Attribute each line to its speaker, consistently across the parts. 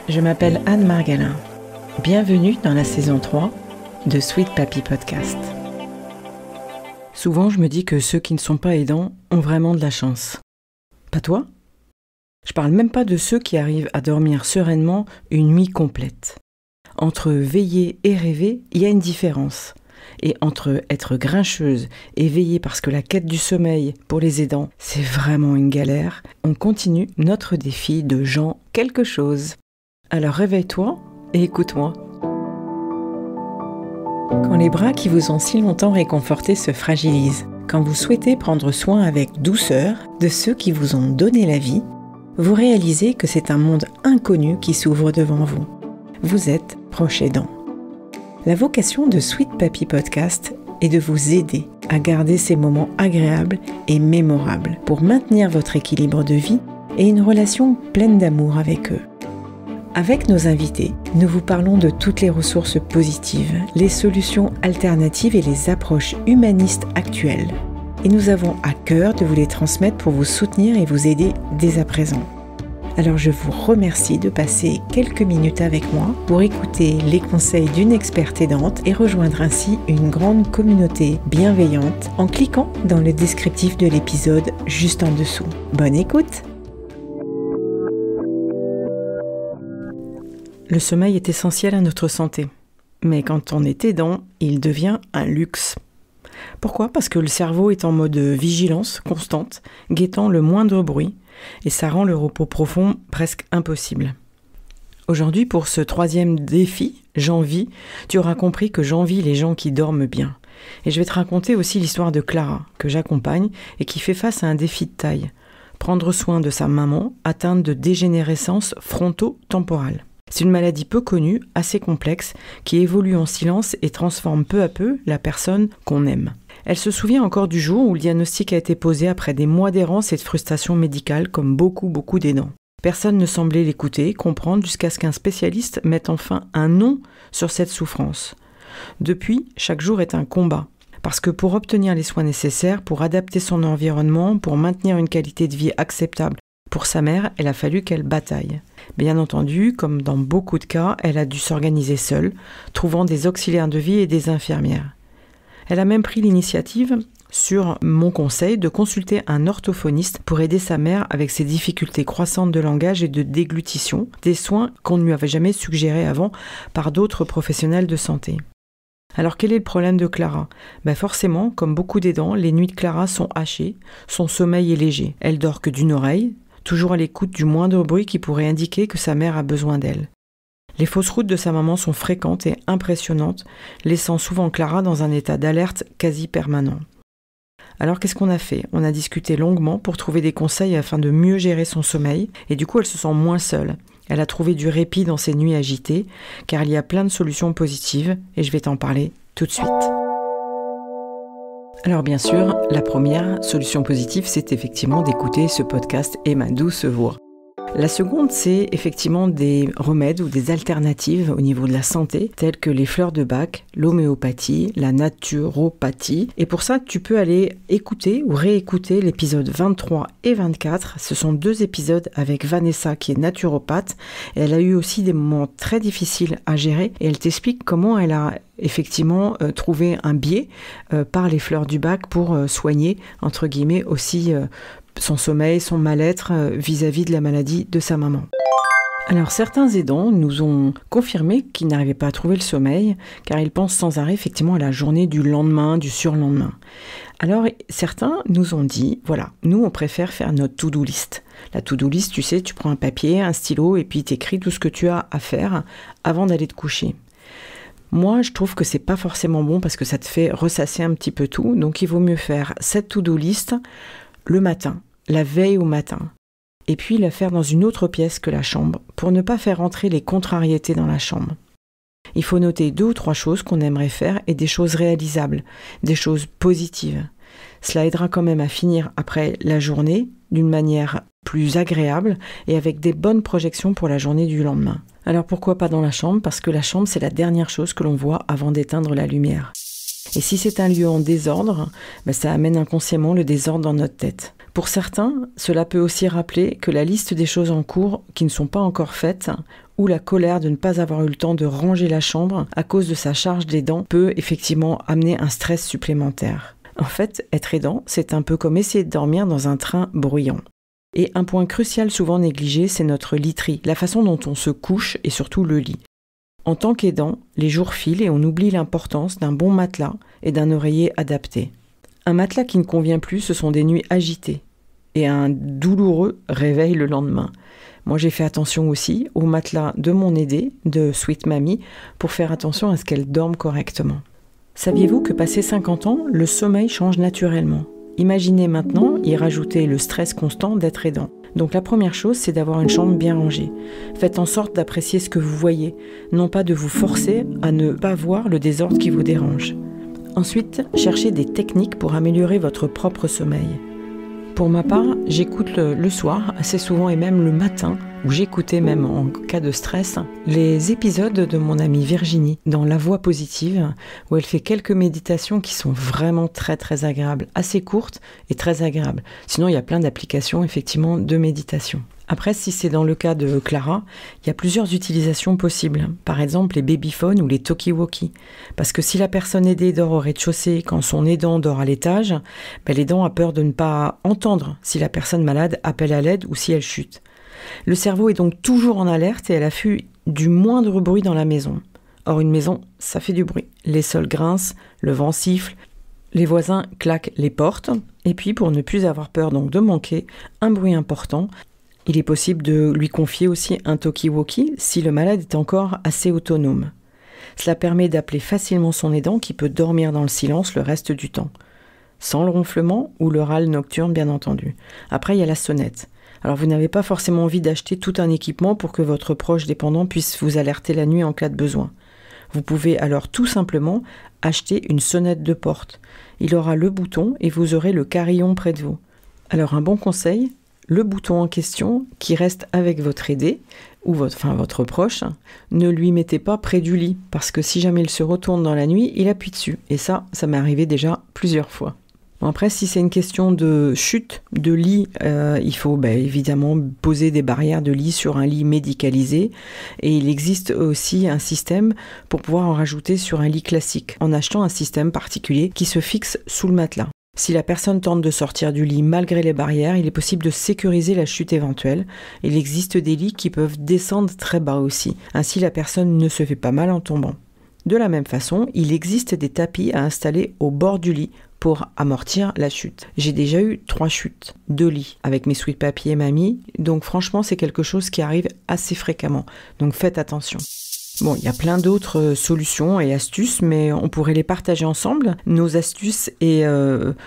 Speaker 1: Je m'appelle Anne Margalin. Bienvenue dans la saison 3 de Sweet Papy Podcast. Souvent, je me dis que ceux qui ne sont pas aidants ont vraiment de la chance. Pas toi ? Je parle même pas de ceux qui arrivent à dormir sereinement une nuit complète. Entre veiller et rêver, il y a une différence. Et entre être grincheuse et veiller parce que la quête du sommeil pour les aidants, c'est vraiment une galère, on continue notre défi de Jean quelque chose. Alors réveille-toi et écoute-moi. Quand les bras qui vous ont si longtemps réconfortés se fragilisent, quand vous souhaitez prendre soin avec douceur de ceux qui vous ont donné la vie, vous réalisez que c'est un monde inconnu qui s'ouvre devant vous. Vous êtes proche aidant. La vocation de Sweet Papy Podcast est de vous aider à garder ces moments agréables et mémorables pour maintenir votre équilibre de vie et une relation pleine d'amour avec eux. Avec nos invités, nous vous parlons de toutes les ressources positives, les solutions alternatives et les approches humanistes actuelles. Et nous avons à cœur de vous les transmettre pour vous soutenir et vous aider dès à présent. Alors je vous remercie de passer quelques minutes avec moi pour écouter les conseils d'une experte aidante et rejoindre ainsi une grande communauté bienveillante en cliquant dans le descriptif de l'épisode juste en dessous. Bonne écoute! Le sommeil est essentiel à notre santé, mais quand on est aidant, il devient un luxe. Pourquoi ? Parce que le cerveau est en mode vigilance constante, guettant le moindre bruit, et ça rend le repos profond presque impossible. Aujourd'hui, pour ce 3e défi, j'envie, tu auras compris que j'envie les gens qui dorment bien. Et je vais te raconter aussi l'histoire de Clara, que j'accompagne et qui fait face à un défi de taille. Prendre soin de sa maman atteinte de dégénérescence fronto-temporale. C'est une maladie peu connue, assez complexe, qui évolue en silence et transforme peu à peu la personne qu'on aime. Elle se souvient encore du jour où le diagnostic a été posé après des mois d'errance et de frustration médicale, comme beaucoup d'aidants. Personne ne semblait l'écouter, comprendre, jusqu'à ce qu'un spécialiste mette enfin un nom sur cette souffrance. Depuis, chaque jour est un combat. Parce que pour obtenir les soins nécessaires, pour adapter son environnement, pour maintenir une qualité de vie acceptable, pour sa mère, il a fallu qu'elle bataille. Bien entendu, comme dans beaucoup de cas, elle a dû s'organiser seule, trouvant des auxiliaires de vie et des infirmières. Elle a même pris l'initiative, sur mon conseil, de consulter un orthophoniste pour aider sa mère avec ses difficultés croissantes de langage et de déglutition, des soins qu'on ne lui avait jamais suggérés avant par d'autres professionnels de santé. Alors quel est le problème de Clara ? Forcément, comme beaucoup d'aidants, les nuits de Clara sont hachées, son sommeil est léger. Elle dort que d'une oreille, toujours à l'écoute du moindre bruit qui pourrait indiquer que sa mère a besoin d'elle. Les fausses routes de sa maman sont fréquentes et impressionnantes, laissant souvent Clara dans un état d'alerte quasi permanent. Alors qu'est-ce qu'on a fait ? On a discuté longuement pour trouver des conseils afin de mieux gérer son sommeil, et du coup elle se sent moins seule. Elle a trouvé du répit dans ses nuits agitées, car il y a plein de solutions positives, et je vais t'en parler tout de suite. Alors bien sûr, la première solution positive, c'est effectivement d'écouter ce podcast et ma douce voix. La seconde, c'est effectivement des remèdes ou des alternatives au niveau de la santé, telles que les fleurs de Bach, l'homéopathie, la naturopathie. Et pour ça, tu peux aller écouter ou réécouter l'épisode 23 et 24. Ce sont 2 épisodes avec Vanessa, qui est naturopathe. Et elle a eu aussi des moments très difficiles à gérer. Et elle t'explique comment elle a effectivement trouvé un biais par les fleurs du Bach pour soigner, entre guillemets, aussi son sommeil, son mal-être vis-à-vis de la maladie de sa maman. Alors certains aidants nous ont confirmé qu'ils n'arrivaient pas à trouver le sommeil car ils pensent sans arrêt effectivement à la journée du lendemain, du surlendemain. Alors certains nous ont dit, voilà, nous on préfère faire notre to-do list. La to-do list, tu sais, tu prends un papier, un stylo et puis tu écris tout ce que tu as à faire avant d'aller te coucher. Moi, je trouve que c'est pas forcément bon parce que ça te fait ressasser un petit peu tout. Donc il vaut mieux faire cette to-do list le matin, la veille au matin, et puis la faire dans une autre pièce que la chambre, pour ne pas faire entrer les contrariétés dans la chambre. Il faut noter 2 ou 3 choses qu'on aimerait faire et des choses réalisables, des choses positives. Cela aidera quand même à finir après la journée d'une manière plus agréable et avec des bonnes projections pour la journée du lendemain. Alors pourquoi pas dans la chambre ? Parce que la chambre, c'est la dernière chose que l'on voit avant d'éteindre la lumière. Et si c'est un lieu en désordre, ça amène inconsciemment le désordre dans notre tête. Pour certains, cela peut aussi rappeler que la liste des choses en cours qui ne sont pas encore faites ou la colère de ne pas avoir eu le temps de ranger la chambre à cause de sa charge d'aidant peut effectivement amener un stress supplémentaire. En fait, être aidant, c'est un peu comme essayer de dormir dans un train bruyant. Et un point crucial souvent négligé, c'est notre literie, la façon dont on se couche et surtout le lit. En tant qu'aidant, les jours filent et on oublie l'importance d'un bon matelas et d'un oreiller adapté. Un matelas qui ne convient plus, ce sont des nuits agitées et un douloureux réveil le lendemain. Moi, j'ai fait attention aussi au matelas de mon aidée, de Sweet Mamie, pour faire attention à ce qu'elle dorme correctement. Saviez-vous que passé 50 ans, le sommeil change naturellement ? Imaginez maintenant y rajouter le stress constant d'être aidant. Donc la première chose, c'est d'avoir une chambre bien rangée. Faites en sorte d'apprécier ce que vous voyez, non pas de vous forcer à ne pas voir le désordre qui vous dérange. Ensuite, cherchez des techniques pour améliorer votre propre sommeil. Pour ma part, j'écoute le soir, assez souvent et même le matin, où j'écoutais même en cas de stress, les épisodes de mon amie Virginie dans La Voix positive, où elle fait quelques méditations qui sont vraiment très très agréables, assez courtes et très agréables. Sinon, il y a plein d'applications effectivement de méditation. Après, si c'est dans le cas de Clara, il y a plusieurs utilisations possibles. Par exemple, les babyphones ou les talkie-walkie. Parce que si la personne aidée dort au rez-de-chaussée quand son aidant dort à l'étage, l'aidant a peur de ne pas entendre si la personne malade appelle à l'aide ou si elle chute. Le cerveau est donc toujours en alerte et à l'affût du moindre bruit dans la maison. Or, une maison, ça fait du bruit. Les sols grincent, le vent siffle, les voisins claquent les portes. Et puis, pour ne plus avoir peur donc de manquer un bruit important, il est possible de lui confier aussi un talkie-walkie si le malade est encore assez autonome. Cela permet d'appeler facilement son aidant qui peut dormir dans le silence le reste du temps. Sans le ronflement ou le râle nocturne bien entendu. Après, il y a la sonnette. Alors vous n'avez pas forcément envie d'acheter tout un équipement pour que votre proche dépendant puisse vous alerter la nuit en cas de besoin. Vous pouvez alors tout simplement acheter une sonnette de porte. Il aura le bouton et vous aurez le carillon près de vous. Alors un bon conseil, le bouton en question qui reste avec votre aidé ou votre proche, ne lui mettez pas près du lit parce que si jamais il se retourne dans la nuit, il appuie dessus. Et ça m'est arrivé déjà plusieurs fois. Bon, après, si c'est une question de chute de lit, il faut évidemment poser des barrières de lit sur un lit médicalisé. Et il existe aussi un système pour pouvoir en rajouter sur un lit classique, en achetant un système particulier qui se fixe sous le matelas. Si la personne tente de sortir du lit malgré les barrières, il est possible de sécuriser la chute éventuelle. Il existe des lits qui peuvent descendre très bas aussi. Ainsi, la personne ne se fait pas mal en tombant. De la même façon, il existe des tapis à installer au bord du lit pour amortir la chute. J'ai déjà eu 3 chutes de lit avec mes Sweet Papy et Mamie, donc franchement c'est quelque chose qui arrive assez fréquemment, donc faites attention. Bon, il y a plein d'autres solutions et astuces, mais on pourrait les partager ensemble, nos astuces et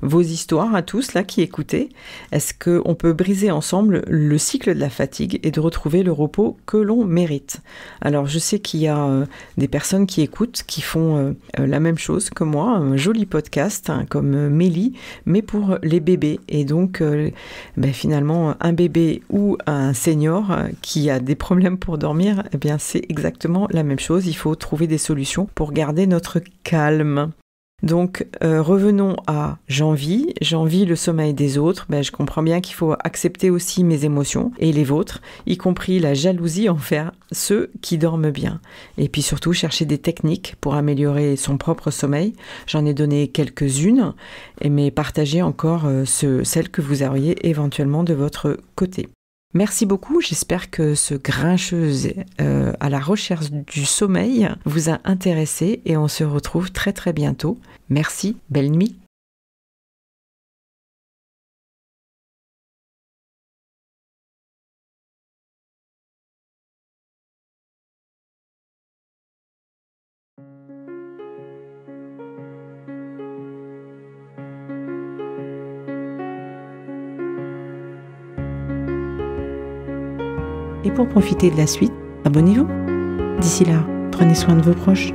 Speaker 1: vos histoires à tous là qui écoutez. Est-ce qu'on peut briser ensemble le cycle de la fatigue et de retrouver le repos que l'on mérite ? Alors, je sais qu'il y a des personnes qui écoutent, qui font la même chose que moi, un joli podcast comme Mélie, mais pour les bébés. Et donc, finalement, un bébé ou un senior qui a des problèmes pour dormir, eh bien, c'est exactement la même chose, il faut trouver des solutions pour garder notre calme. Donc revenons à j'envie le sommeil des autres, je comprends bien qu'il faut accepter aussi mes émotions et les vôtres, y compris la jalousie envers ceux qui dorment bien. Et puis surtout chercher des techniques pour améliorer son propre sommeil. J'en ai donné quelques-unes, mais partagez encore celles que vous auriez éventuellement de votre côté. Merci beaucoup, j'espère que ce grincheuse à la recherche du sommeil vous a intéressé et on se retrouve très très bientôt. Merci, belle nuit. Et pour profiter de la suite, abonnez-vous. D'ici là, prenez soin de vos proches.